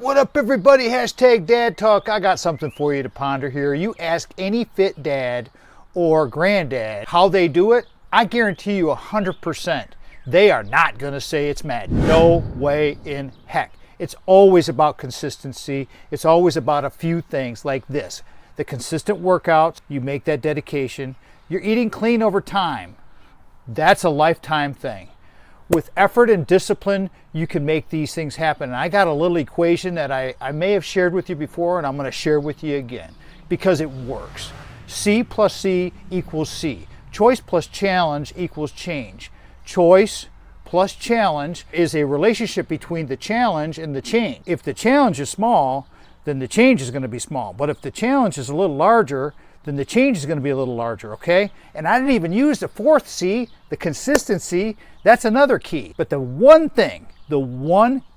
What up, everybody? Hashtag Dad Talk. I got something for you to ponder here. You ask any fit dad or granddad how they do it, I guarantee you 100% they are not going to say it's mad. No way in heck. It's always about consistency. It's always about a few things like this. The consistent workouts, you make that dedication. You're eating clean over time. That's a lifetime thing. With effort and discipline, you can make these things happen. And I got a little equation that I may have shared with you before, and I'm going to share with you again because it works. C plus C equals C. Choice plus challenge equals change. Choice plus challenge is a relationship between the challenge and the change. If the challenge is small, then the change is going to be small. But if the challenge is a little larger, then the change is going to be a little larger, okay? And I didn't even use the fourth C, the consistency. That's another key. But the one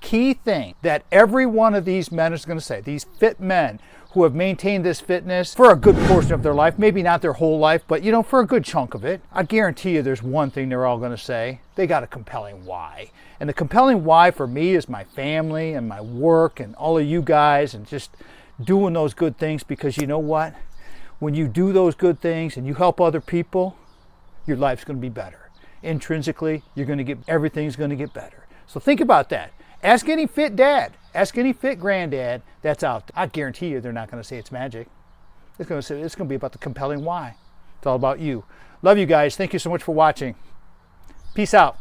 key thing that every one of these men is going to say, these fit men who have maintained this fitness for a good portion of their life, maybe not their whole life, but for a good chunk of it, I guarantee you there's one thing they're all going to say. They got a compelling why. And the compelling why for me is my family and my work and all of you guys and just doing those good things, because you know what? When you do those good things and you help other people, your life's going to be better. Intrinsically, everything's going to get better. So think about that. Ask any fit dad, ask any fit granddad that's out there. I guarantee you they're not going to say it's magic. It's going to be about the compelling why. It's all about you. Love you guys. Thank you so much for watching. Peace out.